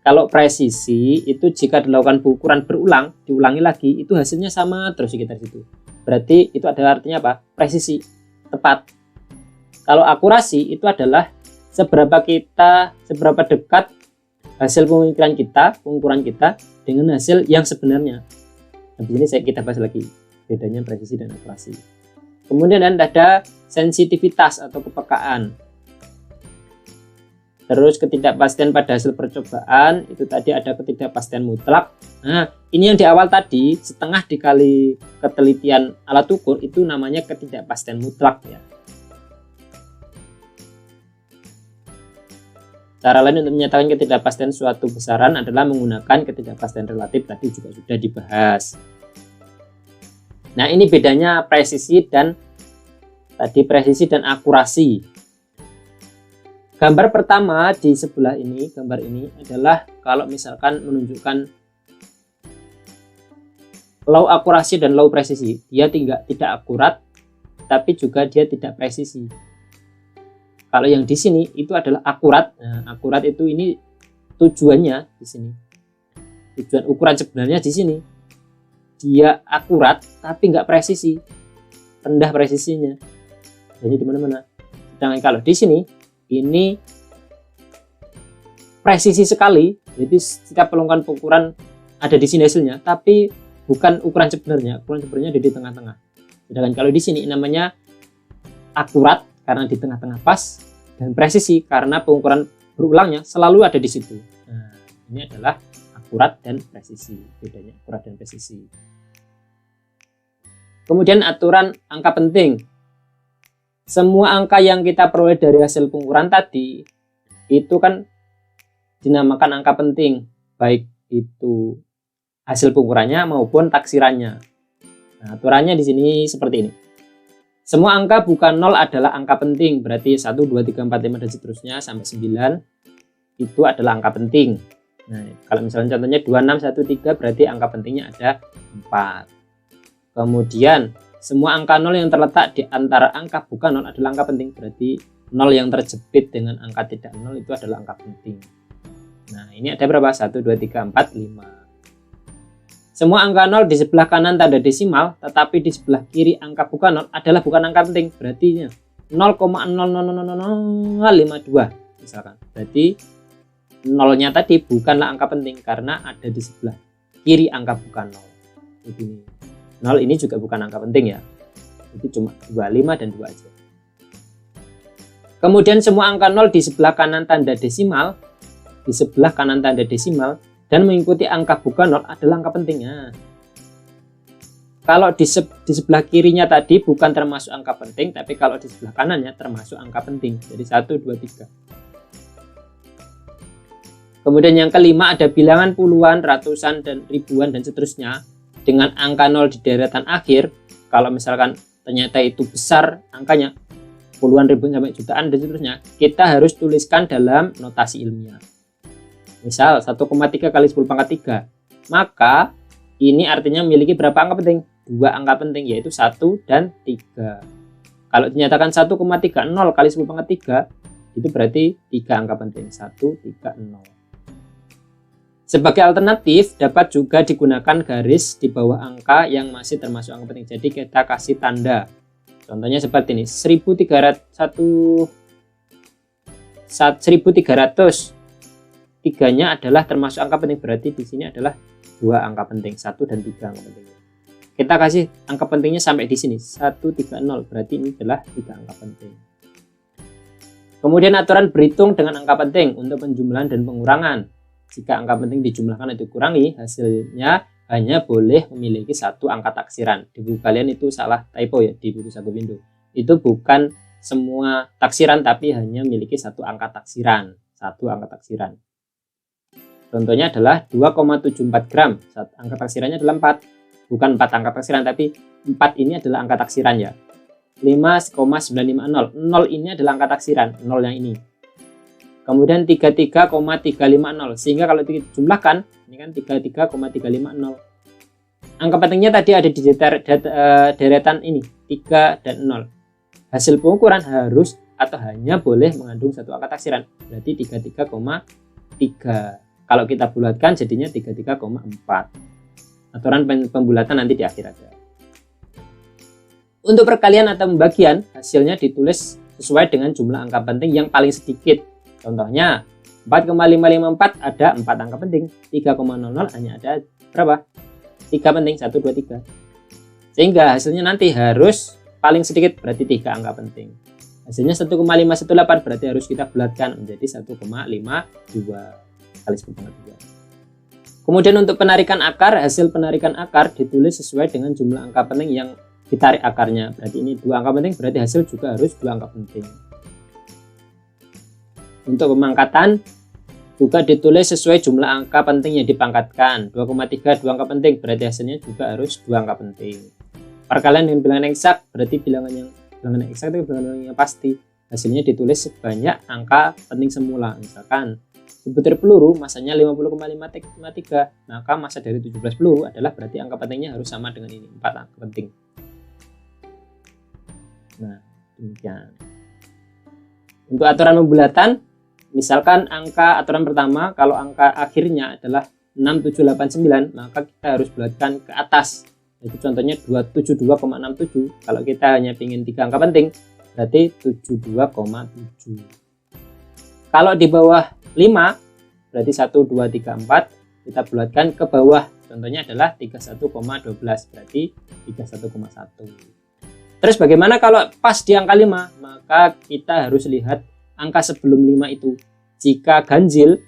Kalau presisi itu jika dilakukan pengukuran berulang, diulangi lagi, itu hasilnya sama terus sekitar situ. Berarti itu adalah artinya apa? Presisi, tepat. Kalau akurasi itu adalah seberapa dekat hasil pengukuran kita dengan hasil yang sebenarnya. Nah, di sini kita bahas lagi bedanya presisi dan akurasi. Kemudian ada sensitivitas atau kepekaan. Terus ketidakpastian pada hasil percobaan, itu tadi ada ketidakpastian mutlak. Nah, ini yang di awal tadi, setengah dikali ketelitian alat ukur, itu namanya ketidakpastian mutlak ya. Cara lain untuk menyatakan ketidakpastian suatu besaran adalah menggunakan ketidakpastian relatif, tadi juga sudah dibahas. Nah, ini bedanya presisi dan akurasi. Gambar pertama di sebelah ini, gambar ini adalah kalau misalkan menunjukkan low akurasi dan low presisi. Dia tidak akurat, tapi juga dia tidak presisi. Kalau yang di sini itu adalah akurat. Nah, akurat itu ini tujuannya di sini. Tujuan ukuran sebenarnya di sini. Dia akurat tapi nggak presisi, rendah presisinya. Jadi di mana-mana. Sedangkan kalau di sini ini presisi sekali, jadi setiap pelonggaran pengukuran ada di sini hasilnya, tapi bukan ukuran sebenarnya ada di tengah-tengah. Sedangkan kalau di sini namanya akurat karena di tengah-tengah pas, dan presisi karena pengukuran berulangnya selalu ada di situ. Nah, ini adalah akurat dan presisi, bedanya akurat dan presisi. Kemudian aturan angka penting. Semua angka yang kita peroleh dari hasil pengukuran tadi itu kan dinamakan angka penting, baik itu hasil pengukurannya maupun taksirannya. Nah, aturannya di sini seperti ini. Semua angka bukan 0 adalah angka penting, berarti 1, 2, 3, 4, 5 dan seterusnya sampai 9 itu adalah angka penting. Nah, kalau misalnya contohnya 2, 6, 1, 3 berarti angka pentingnya ada 4. Kemudian semua angka 0 yang terletak di antara angka bukan 0 adalah angka penting, berarti 0 yang terjepit dengan angka tidak 0 itu adalah angka penting. Nah, ini ada berapa? 1, 2, 3, 4, 5. Semua angka 0 di sebelah kanan tanda desimal, tetapi di sebelah kiri angka bukan 0 adalah bukan angka penting, berarti 0,0000052 misalkan. Berarti 0-nya tadi bukanlah angka penting karena ada di sebelah kiri angka bukan 0. Begini. 0 ini juga bukan angka penting ya, itu cuma 2, 5 dan 2 aja. Kemudian semua angka 0 di sebelah kanan tanda desimal, dan mengikuti angka bukan 0 adalah angka pentingnya. Kalau di sebelah kirinya tadi bukan termasuk angka penting, tapi kalau di sebelah kanannya termasuk angka penting. Jadi 1, 2, 3. Kemudian yang kelima ada bilangan puluhan, ratusan, dan ribuan, dan seterusnya dengan angka 0 di deretan akhir. Kalau misalkan ternyata itu besar angkanya, puluhan, ribuan, sampai jutaan, dan seterusnya, kita harus tuliskan dalam notasi ilmiah. Misal 1,3 kali 10 pangkat 3, maka ini artinya memiliki berapa angka penting? 2 angka penting, yaitu 1 dan 3. Kalau dinyatakan 1,30 kali 10 pangkat 3, itu berarti 3 angka penting, 130. Sebagai alternatif, dapat juga digunakan garis di bawah angka yang masih termasuk angka penting. Jadi kita kasih tanda. Contohnya seperti ini, 1300, 3-nya adalah termasuk angka penting, berarti di sini adalah 2 angka penting, 1 dan 3 angka penting. Kita kasih angka pentingnya sampai di sini, 130, berarti ini adalah 3 angka penting. Kemudian aturan berhitung dengan angka penting untuk penjumlahan dan pengurangan. Jika angka penting dijumlahkan atau dikurangi, hasilnya hanya boleh memiliki 1 angka taksiran. Di buku kalian itu salah typo ya, di buku Saku Window. Itu bukan semua taksiran, tapi hanya memiliki 1 angka taksiran. 1 angka taksiran. Contohnya adalah 2,74 gram. Angka taksirannya adalah 4. Bukan 4 angka taksiran, tapi 4 ini adalah angka taksiran ya. 5,950. 0 ini adalah angka taksiran, 0 yang ini. Kemudian 33,350. Sehingga kalau dijumlahkan, ini kan 33,350. Angka pentingnya tadi ada di deretan ini, 3 dan 0. Hasil pengukuran harus atau hanya boleh mengandung 1 angka taksiran. Berarti 33,3. Kalau kita bulatkan jadinya 33,4. Aturan pembulatan nanti di akhir ada. Untuk perkalian atau pembagian, hasilnya ditulis sesuai dengan jumlah angka penting yang paling sedikit. Contohnya 4,554 ada 4 angka penting, 3,00 hanya ada berapa? 3 penting, 1, 2, 3. Sehingga hasilnya nanti harus paling sedikit, berarti 3 angka penting. Hasilnya 1,518 berarti harus kita bulatkan menjadi 1,52 kali 10⁻². Kemudian untuk penarikan akar, hasil penarikan akar ditulis sesuai dengan jumlah angka penting yang ditarik akarnya. Berarti ini 2 angka penting, berarti hasil juga harus 2 angka penting. Untuk pemangkatan juga ditulis sesuai jumlah angka penting yang dipangkatkan. 2,3 2 angka penting, berarti hasilnya juga harus 2 angka penting. Perkalian dengan bilangan eksak, berarti bilangan eksak itu bilangan yang pasti. Hasilnya ditulis sebanyak angka penting semula. Misalkan sebutir peluru masanya 50,53, maka massa dari 17 peluru adalah berarti angka pentingnya harus sama dengan ini, 4 angka penting. Nah, demikian. Untuk aturan pembulatan, misalkan angka aturan pertama, kalau angka akhirnya adalah 6789, maka kita harus bulatkan ke atas. Itu contohnya 272,67. Kalau kita hanya ingin 3 angka penting, berarti 72,7. Kalau di bawah 5, berarti 1, 2, 3, 4, kita bulatkan ke bawah. Contohnya adalah 31,12, berarti 31,1. Terus bagaimana kalau pas di angka 5? Maka kita harus lihat angka sebelum 5 itu. Jika ganjil,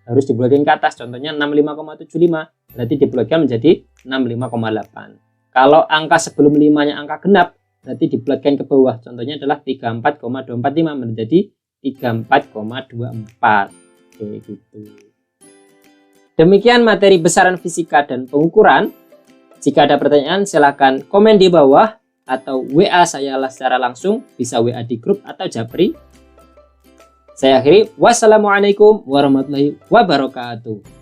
harus dibulatkan ke atas. Contohnya 65,75, berarti dibulatkan menjadi 65,8. Kalau angka sebelum 5-nya angka genap, berarti dibulatkan ke bawah. Contohnya adalah 34,245 menjadi 34,24. Oke, gitu. Demikian materi besaran fisika dan pengukuran. Jika ada pertanyaan, silahkan komen di bawah atau WA saya secara langsung, bisa WA di grup atau Japri. Saya akhiri, wassalamualaikum warahmatullahi wabarakatuh.